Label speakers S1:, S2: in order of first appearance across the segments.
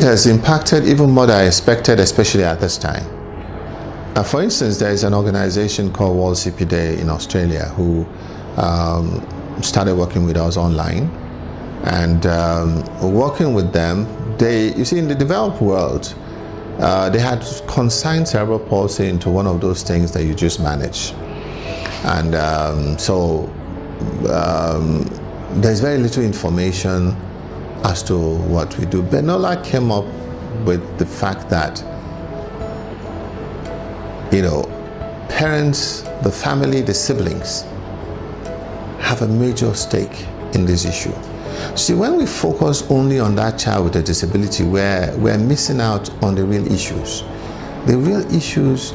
S1: it has impacted even more than I expected, especially at this time. For instance, there is an organization called World CP Day in Australia who started working with us online, and working with them, you see, in the developed world, they had consigned cerebral palsy into one of those things that you just manage. And there's very little information as to what we do. Benola came up with the fact that, parents, the family, the siblings have a major stake in this issue. See, when we focus only on that child with a disability, we're missing out on the real issues. The real issues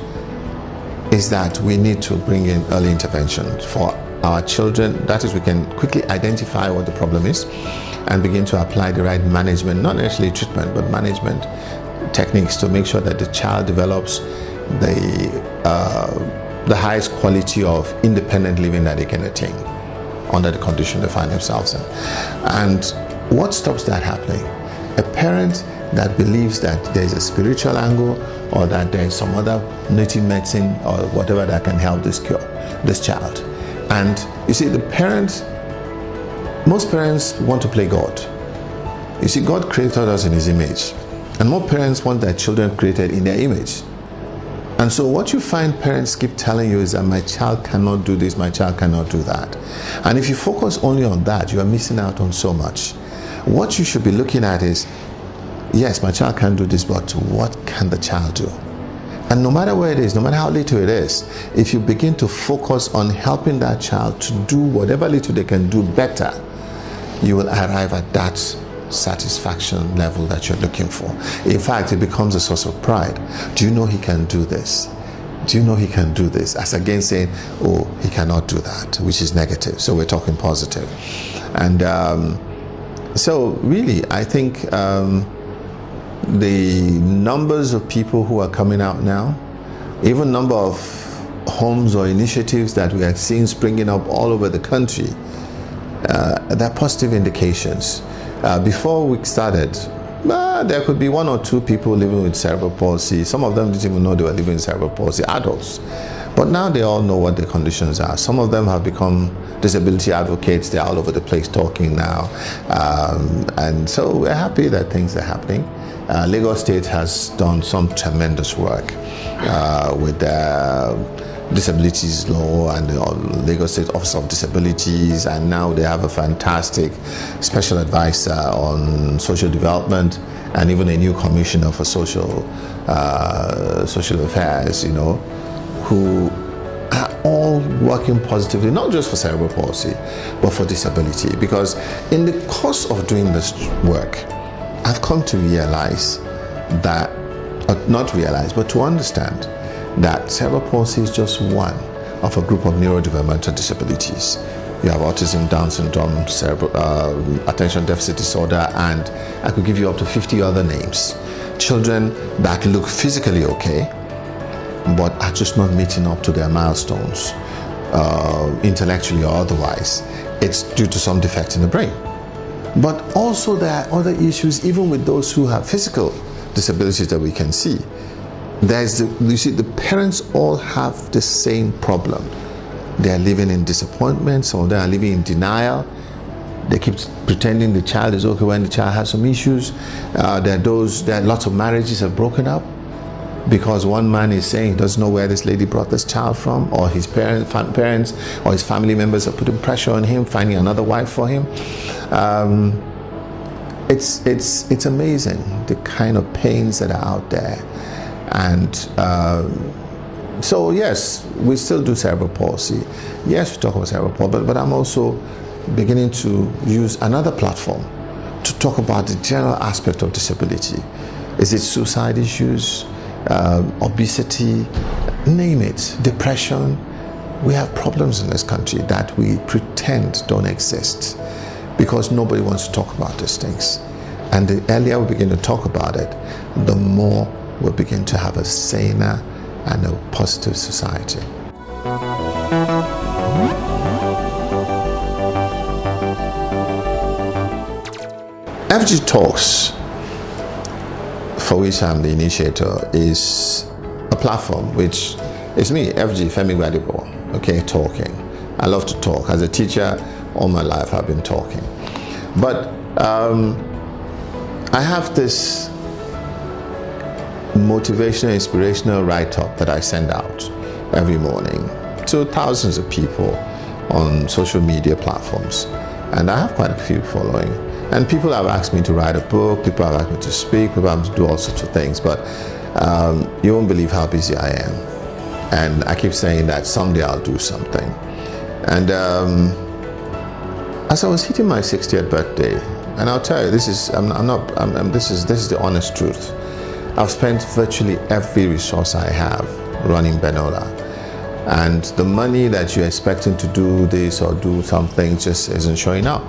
S1: is that we need to bring in early intervention for our children. That is, we can quickly identify what the problem is and begin to apply the right management, not necessarily treatment, but management techniques to make sure that the child develops the highest quality of independent living that they can attain under the condition they find themselves in. And what stops that happening? A parent that believes that there is a spiritual angle, or that there is some other native medicine or whatever that can help this child. And you see, most parents want to play God. You see, God created us in His image, and more parents want their children created in their image. And so what you find parents keep telling you is that my child cannot do this, my child cannot do that. And if you focus only on that, you are missing out on so much. What you should be looking at is, yes, my child can do this, but what can the child do? And no matter where it is, no matter how little it is, if you begin to focus on helping that child to do whatever little they can do better, you will arrive at that satisfaction level that you're looking for. In fact, it becomes a source of pride. Do you know he can do this? Do you know he can do this? As against saying, oh, he cannot do that, which is negative. So we're talking positive. And so really, I think the numbers of people who are coming out now, even number of homes or initiatives that we are seeing springing up all over the country, they're positive indications. Before we started, there could be one or two people living with cerebral palsy. Some of them didn't even know they were living with cerebral palsy, adults. But now they all know what the conditions are. Some of them have become disability advocates. They're all over the place talking now. And so we're happy that things are happening. Lagos State has done some tremendous work with disabilities law and the Lagos State Office of Disabilities, and now they have a fantastic special advisor on social development and even a new commissioner for social affairs, who are all working positively, not just for cerebral palsy, but for disability. Because in the course of doing this work, I've come to realize that, not realize, but to understand that cerebral palsy is just one of a group of neurodevelopmental disabilities. You have autism, Down syndrome, attention deficit disorder, and I could give you up to 50 other names. Children that look physically okay, but are just not meeting up to their milestones, intellectually or otherwise. It's due to some defect in the brain. But also there are other issues, even with those who have physical disabilities that we can see. You see, the parents all have the same problem. They are living in disappointment. Some of them are living in denial. They keep pretending the child is okay when the child has some issues. There are lots of marriages have broken up because one man is saying he doesn't know where this lady brought this child from, or his parents or his family members are putting pressure on him, finding another wife for him. It's amazing the kind of pains that are out there. And so yes, we still do cerebral palsy. Yes, we talk about cerebral palsy, but I'm also beginning to use another platform to talk about the general aspect of disability. Is it suicide issues, obesity, name it, depression? We have problems in this country that we pretend don't exist because nobody wants to talk about these things. And the earlier we begin to talk about it, the more we'll begin to have a saner and a positive society. FG Talks for which I'm the initiator, is a platform which is me, FG, Femi Gbadebo, okay, talking. I love to talk. As a teacher, all my life I've been talking. But I have this motivational, inspirational write-up that I send out every morning to thousands of people on social media platforms. And I have quite a few following. And people have asked me to write a book, people have asked me to speak, people have asked me to do all sorts of things, but you won't believe how busy I am. And I keep saying that someday I'll do something. And as I was hitting my 60th birthday, and I'll tell you, this is the honest truth. I've spent virtually every resource I have running Benola. And the money that you're expecting to do this or do something just isn't showing up.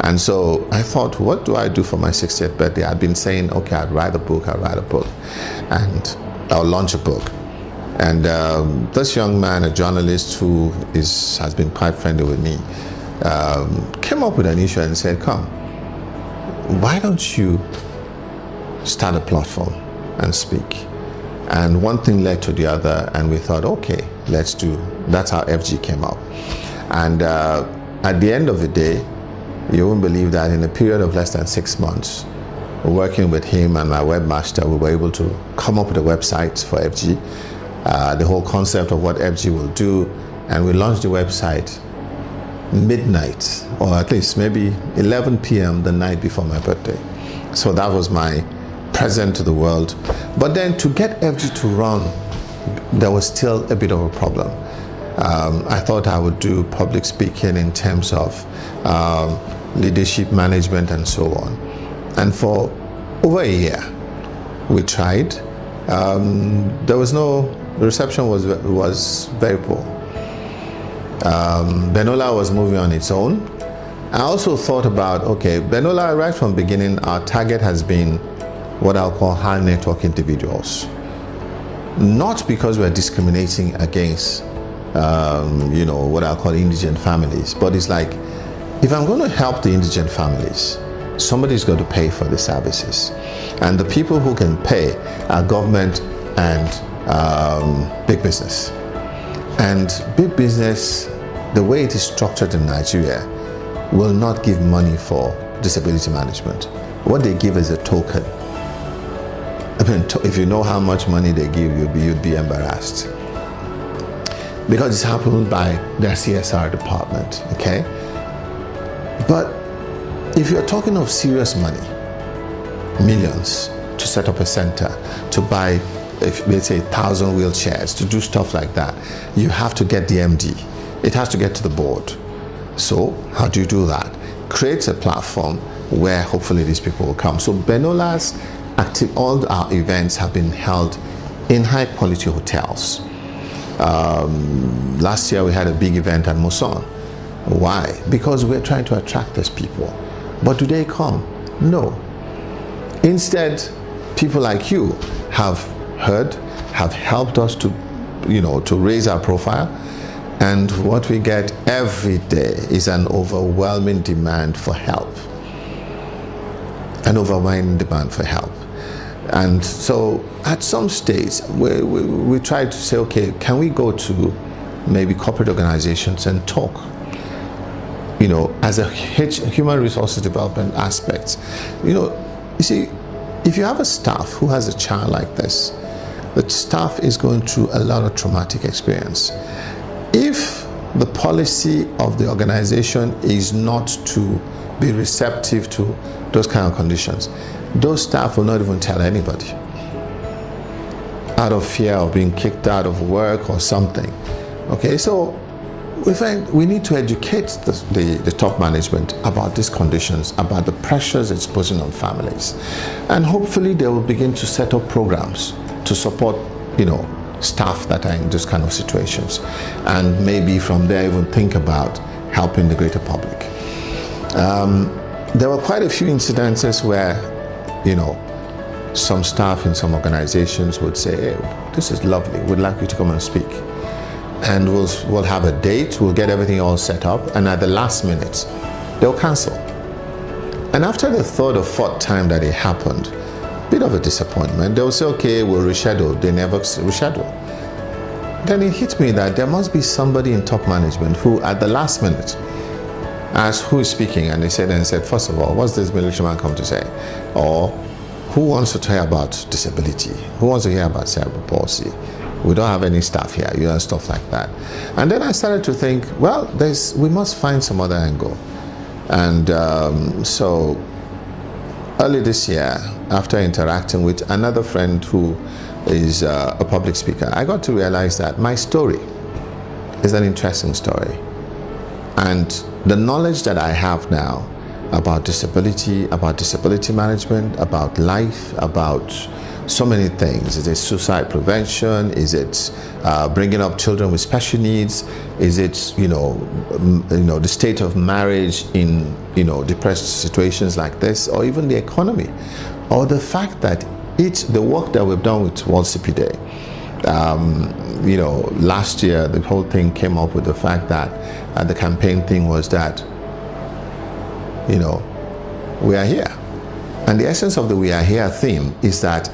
S1: And so I thought, what do I do for my 60th birthday? I'd been saying, okay, I'd write a book, and I'll launch a book. And this young man, a journalist who has been quite friendly with me, came up with an issue and said, come, why don't you start a platform and speak? And one thing led to the other, and we thought, okay, let's do. That's how FG came up. And at the end of the day, you won't believe that in a period of less than 6 months, working with him and my webmaster, we were able to come up with a website for FG, the whole concept of what FG will do, and we launched the website midnight, or at least maybe 11 p.m. the night before my birthday. So that was my present to the world. But then to get FG to run, there was still a bit of a problem. I thought I would do public speaking in terms of leadership management and so on. And for over a year, we tried. The reception was very poor. Benola was moving on its own. I also thought about, okay, Benola, right from the beginning, our target has been what I'll call high network individuals. Not because we're discriminating against, what I'll call indigent families, but it's like, if I'm going to help the indigent families, somebody's got to pay for the services. And the people who can pay are government and big business. And big business, the way it is structured in Nigeria, will not give money for disability management. What they give is a token. I mean, if you know how much money they give, you'd be embarrassed. Because it's happened by their CSR department, okay? But if you're talking of serious money, millions, to set up a center, to buy, let's say, 1,000 wheelchairs, to do stuff like that, you have to get the MD. It has to get to the board. So how do you do that? Create a platform where hopefully these people will come. So Benola's all our events have been held in high quality hotels. Last year we had a big event at Muson. Why? Because we're trying to attract these people. But do they come? No. Instead, people like you have heard, have helped us to raise our profile. And what we get every day is an overwhelming demand for help. An overwhelming demand for help. And so at some stage, we tried to say, okay, can we go to maybe corporate organizations and talk, as a human resources development aspect. You see, if you have a staff who has a child like this, the staff is going through a lot of traumatic experience. If the policy of the organization is not to be receptive to those kind of conditions, those staff will not even tell anybody, out of fear of being kicked out of work or something. Okay, so we find we need to educate the top management about these conditions, about the pressures it's putting on families, and hopefully they will begin to set up programs to support, staff that are in those kind of situations, and maybe from there even think about helping the greater public. There were quite a few incidences where, some staff in some organizations would say, hey, this is lovely, we'd like you to come and speak. And we'll have a date, we'll get everything all set up, and at the last minute, they'll cancel. And after the third or fourth time that it happened, bit of a disappointment. They'll say, okay, we'll reschedule. They never reschedule. Then it hit me that there must be somebody in top management who, at the last minute, asked who is speaking, and they said, first of all, what's this military man come to say? Or who wants to hear about disability? Who wants to hear about cerebral palsy? We don't have any staff here, stuff like that. And then I started to think, well, we must find some other angle. And so early this year, after interacting with another friend who is a public speaker, I got to realize that my story is an interesting story. And the knowledge that I have now about disability management, about life, about so many things. Is it suicide prevention? Is it bringing up children with special needs? Is it, the state of marriage in, depressed situations like this, or even the economy, or the fact that the work that we've done with World CP Day. Last year the whole thing came up with the fact that the campaign thing was that, we are here. And the essence of the We Are Here theme is that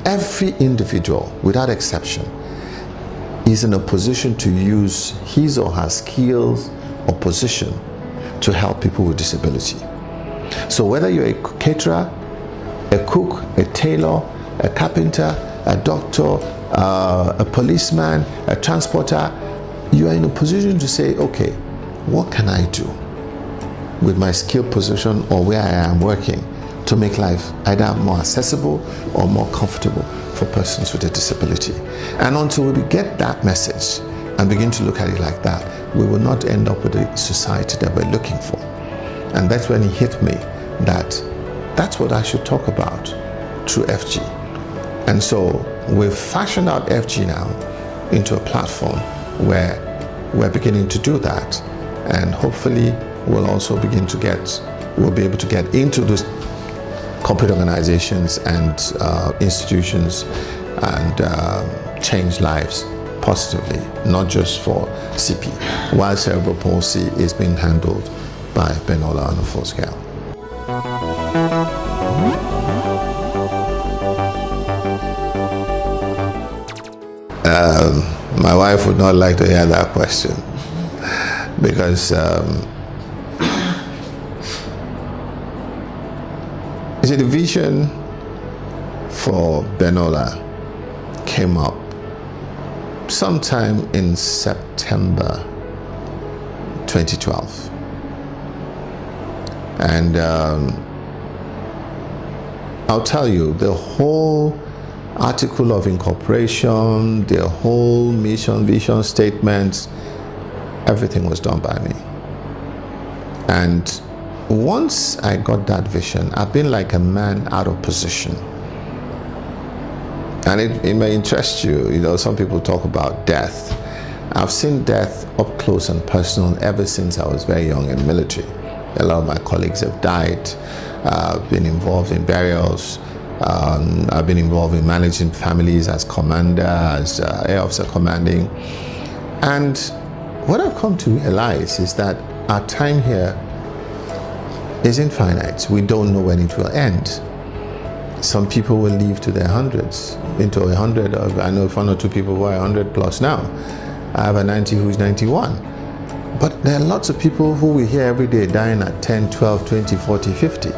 S1: every individual, without exception, is in a position to use his or her skills or position to help people with disability. So whether you're a caterer, a cook, a tailor, a carpenter, a doctor, a policeman, a transporter, you are in a position to say, okay, what can I do with my skill position or where I am working to make life either more accessible or more comfortable for persons with a disability? And until we get that message and begin to look at it like that, we will not end up with the society that we're looking for. And that's when it hit me that that's what I should talk about through FG. And so we've fashioned out FG now into a platform where we're beginning to do that. And hopefully we'll also be able to get into those corporate organizations and institutions and change lives positively, not just for CP, while cerebral palsy is being handled by Benola on a full scale. My wife would not like to hear that question because the vision for Benola came up sometime in September 2012. And I'll tell you, the whole article of incorporation, the whole mission, vision statements, everything was done by me. And once I got that vision, I've been like a man out of position. And it may interest you, some people talk about death. I've seen death up close and personal ever since I was very young in the military. A lot of my colleagues have died. I've been involved in burials. I've been involved in managing families as commander, as air officer commanding. And what I've come to realize is that our time here is infinite. We don't know when it will end. Some people will live to their hundreds, into 100. I know one or two people who are 100 plus now. I have a 90 who's 91. But there are lots of people who we hear every day dying at 10, 12, 20, 40, 50.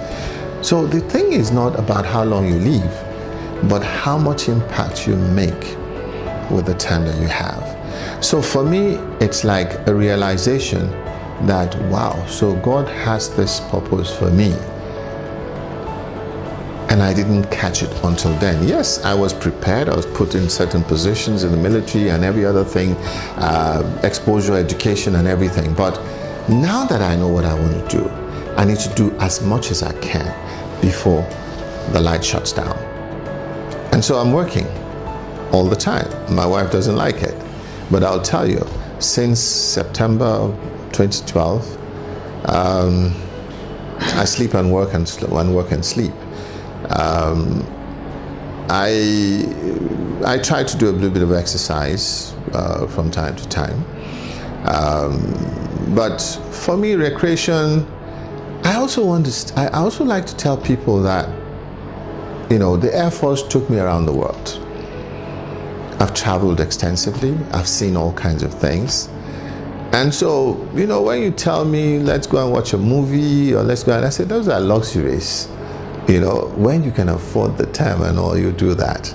S1: So the thing is not about how long you live, but how much impact you make with the time that you have. So for me, it's like a realization that, wow, so God has this purpose for me. And I didn't catch it until then. Yes, I was prepared. I was put in certain positions in the military and every other thing, exposure, education and everything. But now that I know what I want to do, I need to do as much as I can before the light shuts down. And so I'm working all the time. My wife doesn't like it. But I'll tell you, since September 2012, I sleep and work and sleep. I try to do a little bit of exercise from time to time. But for me, recreation, I also like to tell people that the Air Force took me around the world. I've traveled extensively. I've seen all kinds of things. And so, when you tell me, let's go and watch a movie or let's go, and I say, those are luxuries. When you can afford the time and all, you do that.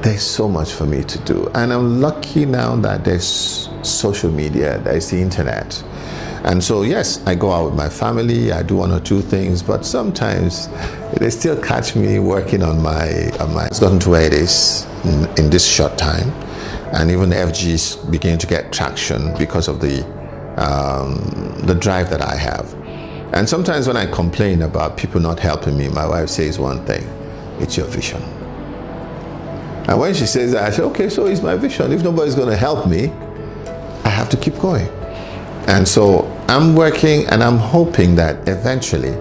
S1: There's so much for me to do. And I'm lucky now that there's social media, there's the internet. And so, yes, I go out with my family, I do one or two things, but sometimes they still catch me working on my it's gotten to where it is in this short time. And even FG's beginning to get traction because of the drive that I have. And sometimes when I complain about people not helping me, my wife says one thing: it's your vision. And when she says that, I say, okay, so it's my vision. If nobody's going to help me, I have to keep going. And so I'm working, and I'm hoping that eventually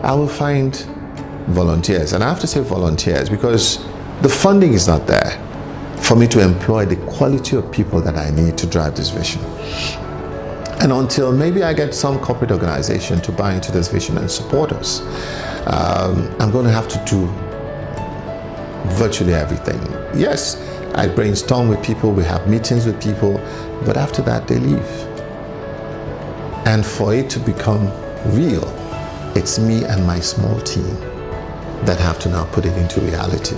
S1: I will find volunteers. And I have to say volunteers because the funding is not there for me to employ the quality of people that I need to drive this vision. And until maybe I get some corporate organization to buy into this vision and support us, I'm going to have to do virtually everything. Yes, I brainstorm with people, we have meetings with people, but after that they leave. And for it to become real, it's me and my small team that have to now put it into reality.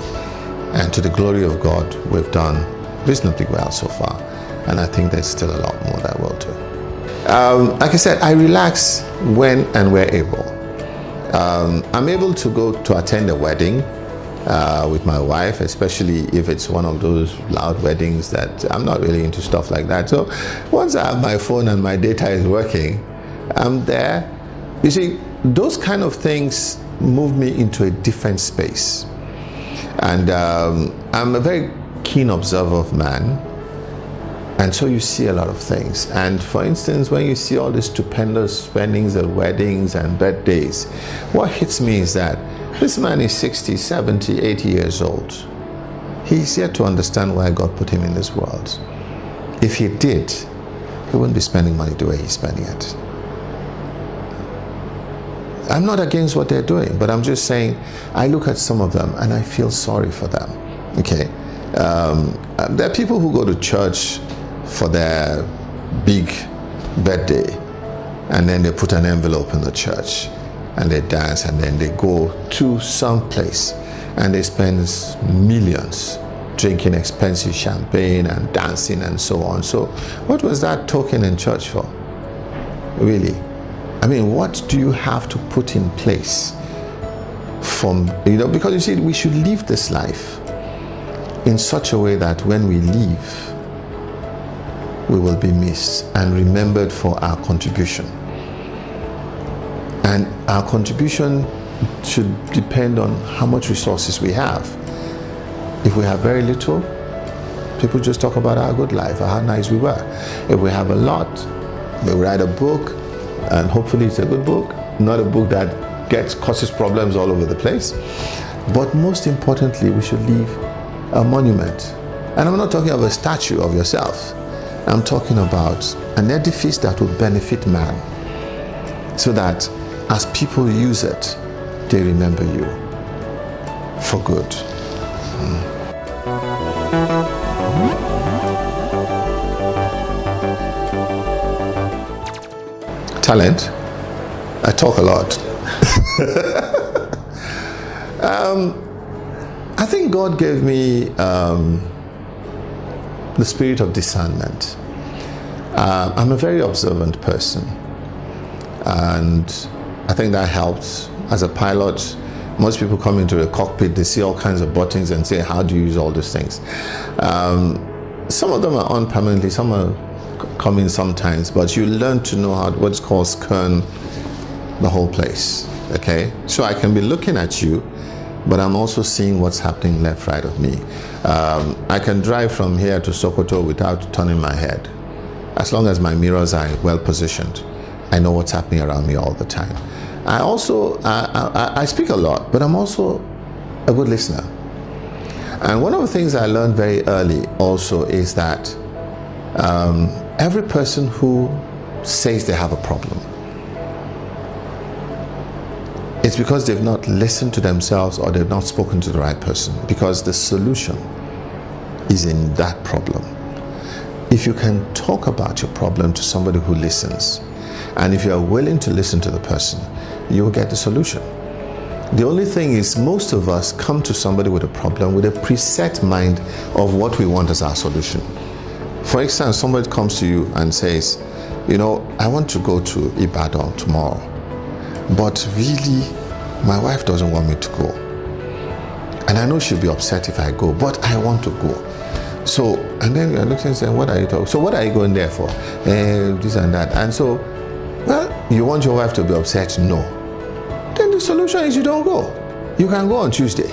S1: And to the glory of God, we've done reasonably well so far. And I think there's still a lot more that we'll do. Like I said, I relax when and where able. I'm able to go to attend a wedding with my wife, especially if it's one of those loud weddings that I'm not really into stuff like that. So once I have my phone and my data is working, I'm there. You see, those kind of things move me into a different space. And I'm a very keen observer of man. And so you see a lot of things. And for instance, when you see all these stupendous spendings at weddings and birthdays, what hits me is that this man is 60, 70, 80 years old. He's yet to understand why God put him in this world. If he did, he wouldn't be spending money the way he's spending it. I'm not against what they're doing, but I'm just saying, I look at some of them and I feel sorry for them. Okay, there are people who go to church for their big birthday, and then they put an envelope in the church and they dance, and then they go to some place and they spend millions drinking expensive champagne and dancing and so on. So what was that token in church for? Really? I mean, what do you have to put in place because you see, we should live this life in such a way that when we leave, we will be missed and remembered for our contribution. And our contribution should depend on how much resources we have. If we have very little, people just talk about our good life or how nice we were. If we have a lot, they write a book, and hopefully it's a good book, not a book that causes problems all over the place. But most importantly, we should leave a monument. And I'm not talking of a statue of yourself. I'm talking about an edifice that will benefit man, so that as people use it, they remember you for good. Talent. I talk a lot. I think God gave me the spirit of discernment. I'm a very observant person, and I think that helps. As a pilot, most people come into the cockpit, they see all kinds of buttons and say, how do you use all these things? Some of them are on permanently, some are coming sometimes, but you learn to know how what's called scan the whole place. Okay, so I can be looking at you, but I'm also seeing what's happening left, right of me. I can drive from here to Sokoto without turning my head. As long as my mirrors are well positioned, I know what's happening around me all the time. I also, I speak a lot, but I'm also a good listener. And one of the things I learned very early also is that every person who says they have a problem It's because they've not listened to themselves or they've not spoken to the right person, because the solution is in that problem. If you can talk about your problem to somebody who listens, and if you are willing to listen to the person, you will get the solution. The only thing is, most of us come to somebody with a problem with a preset mind of what we want as our solution. For instance, somebody comes to you and says, I want to go to Ibadan tomorrow, but really, my wife doesn't want me to go. And I know she'll be upset if I go, but I want to go. So, and then you're looking and saying, what are you talking? So what are you going there for? This and that. And so, well, you want your wife to be upset? No. Then the solution is you don't go. You can go on Tuesday.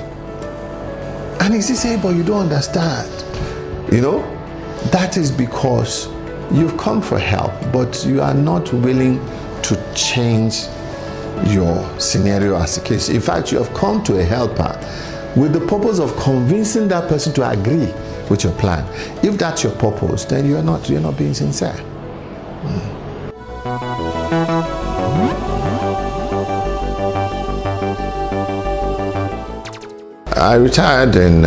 S1: And he says, hey, but you don't understand. That is because you've come for help, but you are not willing to change your scenario as a case. In fact, you have come to a helper with the purpose of convincing that person to agree with your plan. If that's your purpose, then you're not being sincere. I retired in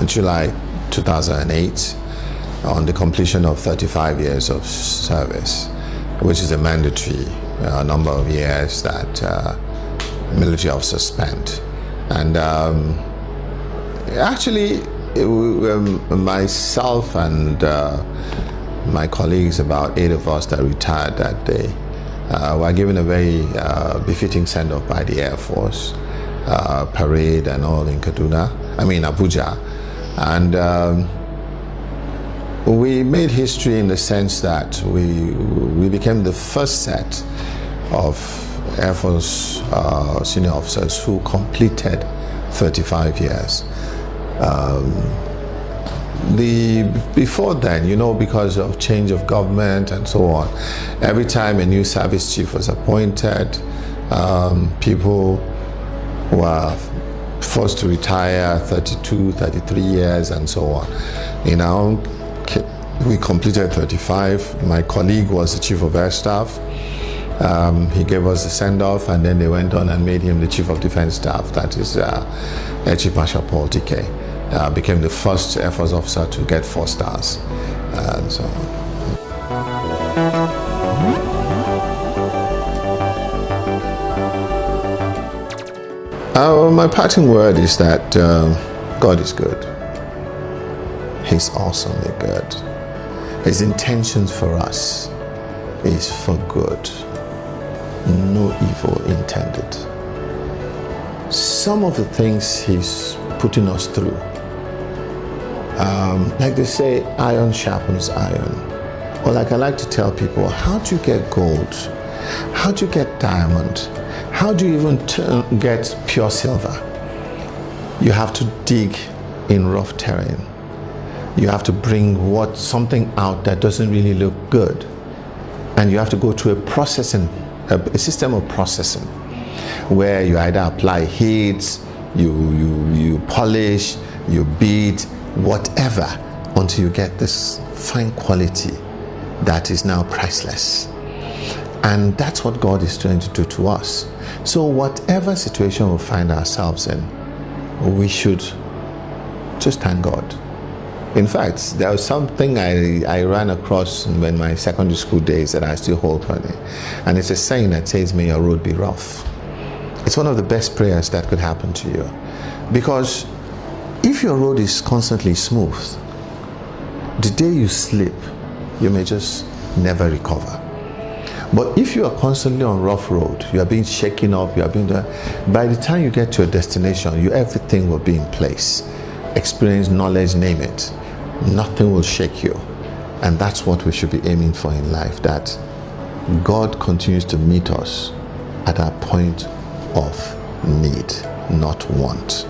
S1: July 2008 on the completion of 35 years of service, which is a mandatory number of years that military officers spent. And actually, myself and my colleagues, about 8 of us that retired that day, were given a very befitting send-off by the Air Force, parade and all in Abuja. And we made history in the sense that we became the first set of Air Force senior officers who completed 35 years. Before then, because of change of government and so on, every time a new service chief was appointed, people were forced to retire 32, 33 years and so on. We completed 35. My colleague was the chief of air staff. He gave us the send-off, and then they went on and made him the chief of defense staff. That is Air Chief Marshal Paul TK. Became the first Air Force officer to get 4 stars. And so my parting word is that God is good. He's awesomely good. His intentions for us is for good. No evil intended. Some of the things he's putting us through, like they say, iron sharpens iron. Or like I like to tell people, how do you get gold? How do you get diamond? How do you even get pure silver? You have to dig in rough terrain. You have to bring something out that doesn't really look good. And you have to go through a system of processing, where you either apply heats, you polish, you beat, whatever, until you get this fine quality that is now priceless. And that's what God is trying to do to us. So whatever situation we find ourselves in, we should just thank God. In fact, there was something I ran across in my secondary school days that I still hold funny. And it's a saying that says, may your road be rough. It's one of the best prayers that could happen to you. Because if your road is constantly smooth, the day you slip, you may just never recover. But if you are constantly on rough road, you are being shaken up, by the time you get to your destination, everything will be in place. Experience, knowledge, name it. Nothing will shake you. And that's what we should be aiming for in life, that God continues to meet us at our point of need, not want.